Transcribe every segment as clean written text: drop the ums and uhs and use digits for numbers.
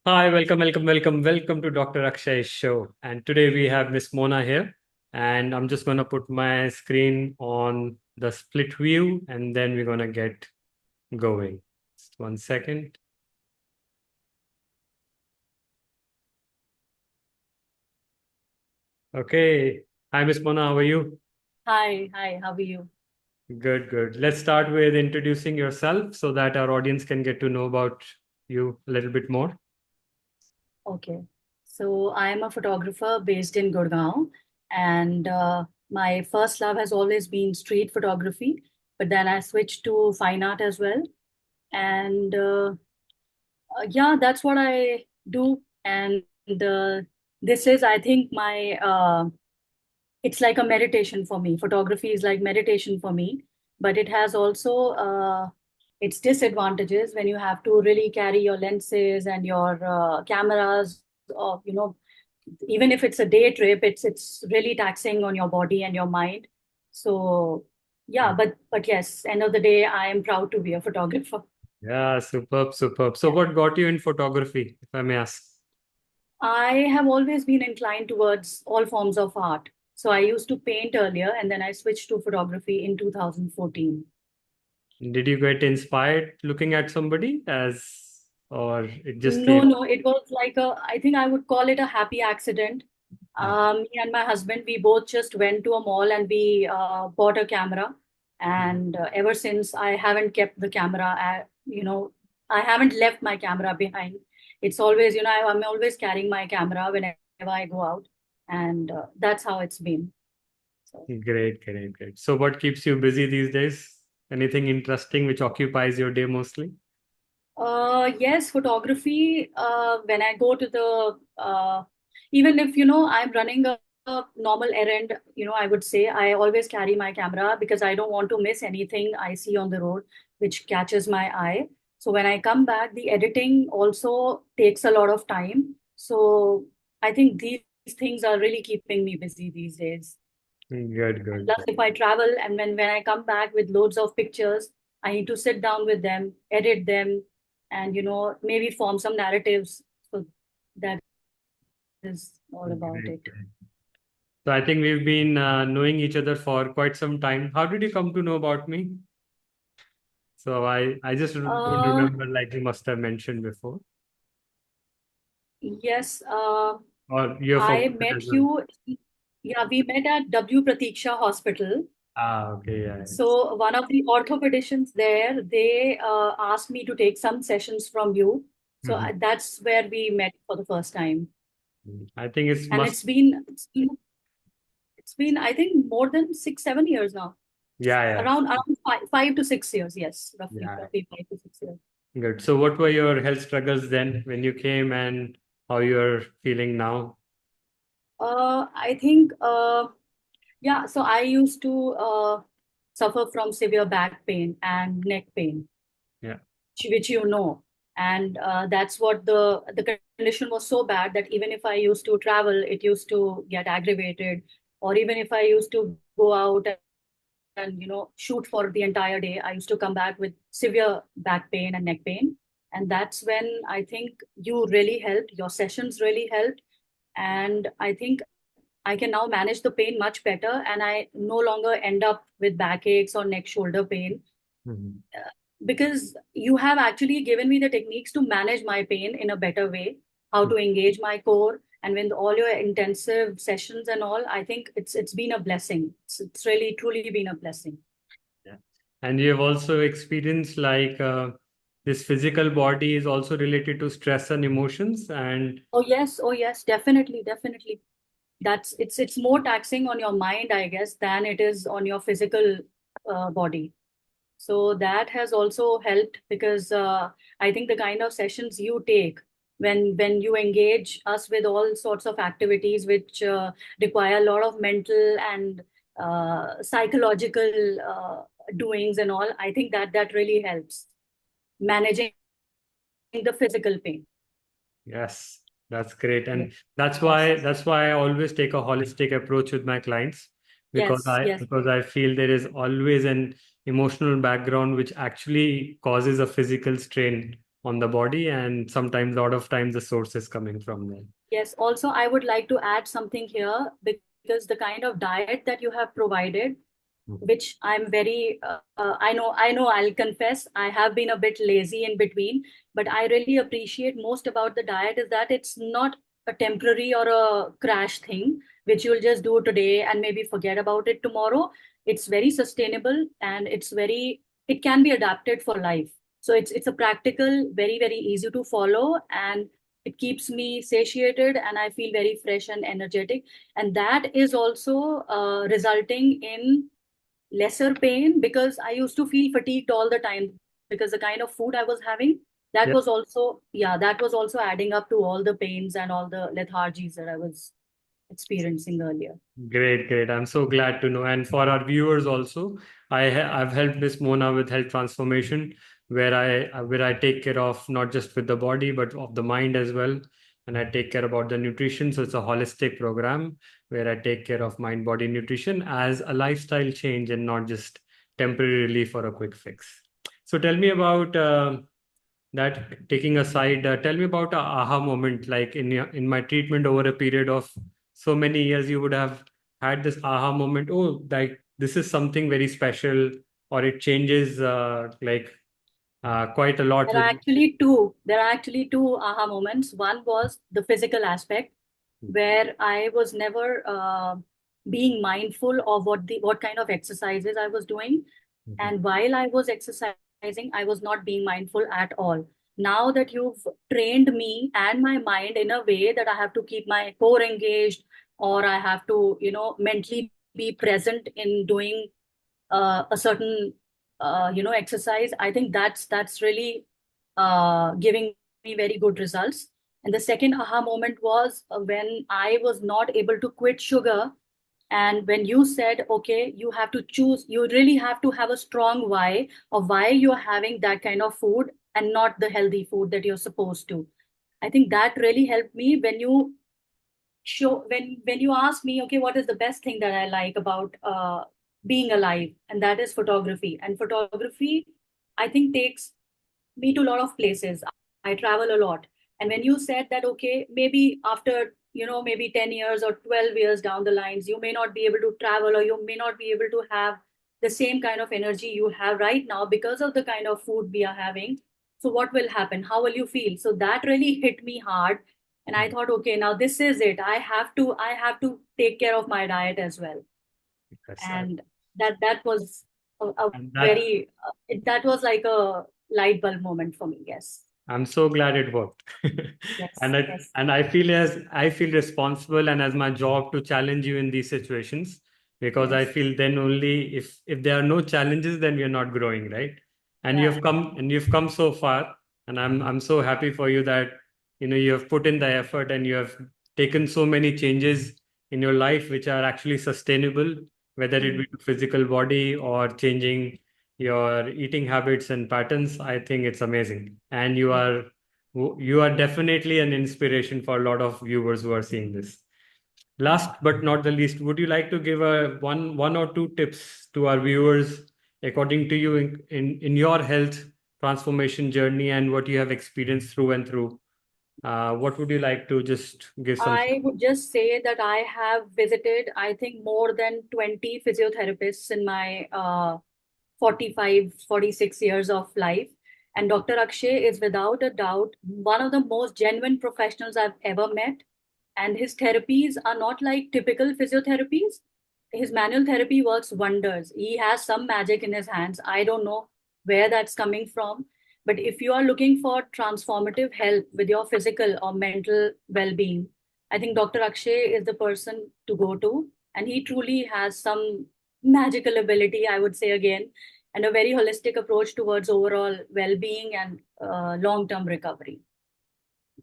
Hi, welcome to Dr. Akshay's show. And today we have Miss Mona here. And I'm just going to put my screen on the split view and then we're going to get going. Just 1 second. Okay. Hi, Miss Mona. How are you? Hi, how are you? Good, good. Let's start with introducing yourself so that our audience can get to know about you a little bit more. Okay. So I am a photographer based in Gurgaon, and my first love has always been street photography, but then I switched to fine art as well. And yeah, that's what I do. And uh, this is, I think, it's like a meditation for me. Photography is like meditation for me, but it has also its disadvantages when you have to really carry your lenses and your cameras, or even if it's a day trip, it's really taxing on your body and your mind. So yeah, but yes, end of the day, I am proud to be a photographer. Yeah, superb, superb. So what got you in photography, if I may ask? I have always been inclined towards all forms of art. So I used to paint earlier and then I switched to photography in 2014. Did you get inspired looking at somebody or it just No, came? no, it was like I think I would call it a happy accident. Ah, Me and my husband, we both just went to a mall and we bought a camera. mhm. And ever since, I haven't kept the camera. I haven't left my camera behind. It's always, I'm always carrying my camera whenever I go out. And that's how it's been. So. Great, great, great. So what keeps you busy these days? Anything interesting which occupies your day mostly? Yes, photography. When I go to even if I'm running a normal errand, I would say I always carry my camera because I don't want to miss anything I see on the road which catches my eye. So when I come back, the editing also takes a lot of time. So I think these things are really keeping me busy these days. Good, And good, plus, good. if I travel and when I come back with loads of pictures, I need to sit down with them, edit them, and maybe form some narratives. So that is all about Great, it. great. So I think we've been knowing each other for quite some time. How did you come to know about me? So I just don't Uh, remember like you must have mentioned before. yes, Or you're from I it as met well. you. Yeah, we met at W. Pratiksha Hospital. Ah, okay, yeah. So one of the orthopedicians there, they asked me to take some sessions from you. So Mhm. that's where we met for the first time. I think it's And must. it's been I think more than 6 7 years now. Yeah, yeah, Around 5 to 6 years, yes, roughly yeah. roughly 5 to 6 years. Good. So, what were your health struggles then when you came, and how you're feeling now? I think yeah. So I used to suffer from severe back pain and neck pain, Yeah. which and that's what the condition was so bad that even if I used to travel, it used to get aggravated, or even if I used to go out and shoot for the entire day, I used to come back with severe back pain and neck pain. And that's when I think you really helped, your sessions really helped. And I think I can now manage the pain much better, and I no longer end up with backaches or neck shoulder pain, Mhm. because you have actually given me the techniques to manage my pain in a better way, how to engage my core, and with all your intensive sessions and all, I think it's been a blessing. It's really truly been a blessing. Yeah. And you have also experienced like this physical body is also related to stress and emotions. And Oh yes, definitely, definitely. That's it's more taxing on your mind, I guess, than it is on your physical body. So that has also helped because I think the kind of sessions you take when you engage us with all sorts of activities which require a lot of mental and psychological doings and all, I think that really helps managing the physical pain. yes, that's great. Yes, And that's yes, why I always take a holistic approach with my clients yes, yes. because I feel there is always an emotional background which actually causes a physical strain on the body, and sometimes, a lot of times, the source is coming from there. Yes, also I would like to add something here because the kind of diet that you have provided, which I'm very, I know, I'll confess, I have been a bit lazy in between, but I really appreciate most about the diet is that it's not a temporary or a crash thing, which you'll just do today and maybe forget about it tomorrow. It's very sustainable and it can be adapted for life. So it's a practical, very, very easy to follow, and it keeps me satiated and I feel very fresh and energetic. And that is also resulting in lesser pain because I used to feel fatigued all the time because the kind of food I was having, that Yeah. was also, yeah, that was also adding up to all the pains and all the lethargies that I was experiencing earlier. Great, great. I'm so glad to know. And for our viewers also, I've helped Miss Mona with health transformation, where I take care of not just with the body but of the mind as well, and I take care about the nutrition. So it's a holistic program where I take care of mind, body, nutrition as a lifestyle change and not just temporary relief or a quick fix. So tell me about that. Taking aside, tell me about a aha moment, like in my treatment over a period of so many years, you would have had this aha moment. Oh, like this is something very special, or it changes quite a lot There are with. actually two. There are actually two aha moments. One was the physical aspect, where I was never being mindful of what kind of exercises I was doing. Mhm. And while I was exercising, I was not being mindful at all. Now that you've trained me and my mind in a way that I have to keep my core engaged, or I have to, mentally be present in doing a certain, exercise, I think that's really giving me very good results. And the second aha moment was when I was not able to quit sugar, and when you said, okay, you have to choose, you really have to have a strong why of why you're having that kind of food and not the healthy food that you're supposed to. I think that really helped me when you when you ask me, okay, what is the best thing that I like about being alive, and that is photography. And photography, I think, takes me to a lot of places. I travel a lot. And when you said that, okay, maybe after, maybe 10 years or 12 years down the lines, you may not be able to travel or you may not be able to have the same kind of energy you have right now because of the kind of food we are having. So what will happen? How will you feel? So that really hit me hard. And I thought, okay, now this is it. I have to take care of my diet as well. Yes, And that was a and that very, that was like a light bulb moment for me. Yes. I'm so glad it worked. Yes, And yes, I feel responsible and as my job to challenge you in these situations, because I yes. feel then only if there are no challenges, then we are not growing, right? And Yeah. you've come so far, and I'm so happy for you that you have put in the effort and you have taken so many changes in your life which are actually sustainable, whether it Mhm. be the physical body or changing your eating habits and patterns. I think it's amazing, and you are definitely an inspiration for a lot of viewers who are seeing this. Last but not the least, would you like to give a one or two tips to our viewers according to you in your health transformation journey and what you have experienced through and through? What would you like to just give some? I would just say that I have visited, I think, more than 20 physiotherapists in my 45, 46 years of life. And Dr. Akshay is without a doubt one of the most genuine professionals I've ever met. And his therapies are not like typical physiotherapies. His manual therapy works wonders. He has some magic in his hands. I don't know where that's coming from. But if you are looking for transformative help with your physical or mental well being, I think Dr. Akshay is the person to go to. And he truly has some magical ability, I would say again, and a very holistic approach towards overall well being and long term recovery.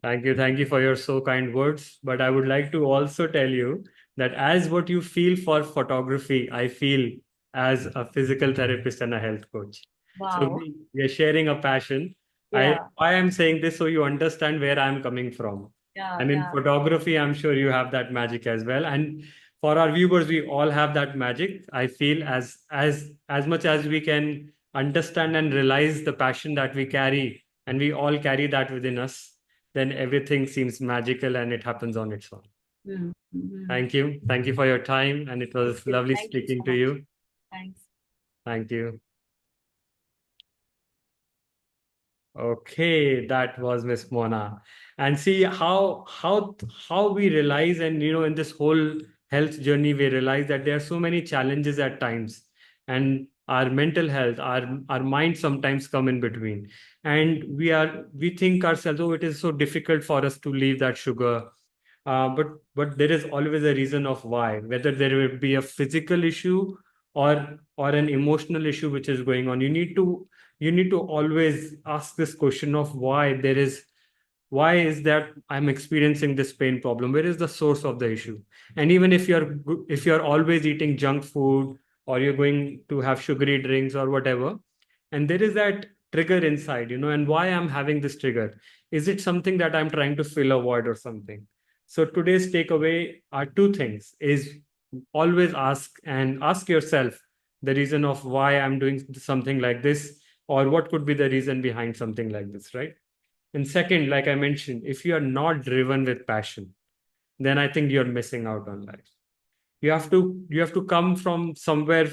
Thank you for your so kind words. But I would like to also tell you that as what you feel for photography, I feel as a physical therapist and a health coach. So Wow. we are sharing a passion. Yeah, I am saying this so you understand where I'm coming from. yeah, And in yeah. photography, I'm sure you have that magic as well. And for our viewers, we all have that magic. I feel as much as we can understand and realize the passion that we carry and we all carry that within us, then everything seems magical and it happens on its own. Mm-hmm. Thank you. Thank you for your time. And it was lovely Thank you so speaking to much. you. Thanks. Thank you. Okay, that was Miss Mona. And see how we realize, and in this whole health journey, we realize that there are so many challenges at times, and our mental health, our mind sometimes come in between, and we think ourselves, oh, it is so difficult for us to leave that sugar. But there is always a reason of why, whether there will be a physical issue or an emotional issue which is going on. You need to always ask this question of why is that I'm experiencing this pain problem? Where is the source of the issue? And even if you're always eating junk food, or you're going to have sugary drinks or whatever, and there is that trigger inside, and why I'm having this trigger, is it something that I'm trying to fill a void or something? So today's takeaway are two things: is always ask yourself the reason of why I'm doing something like this, or what could be the reason behind something like this, right? And second, like I mentioned, if you are not driven with passion, then I think you're missing out on life. You have to come from somewhere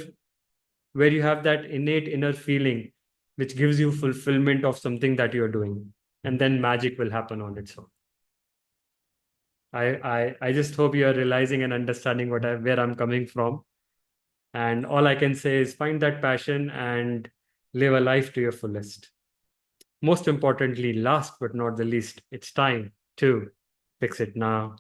where you have that innate inner feeling which gives you fulfillment of something that you're doing, and then magic will happen on its own. I just hope you are realizing and understanding where I'm coming from. And all I can say is find that passion and live a life to your fullest. Most importantly, last but not the least, it's time to fix it now.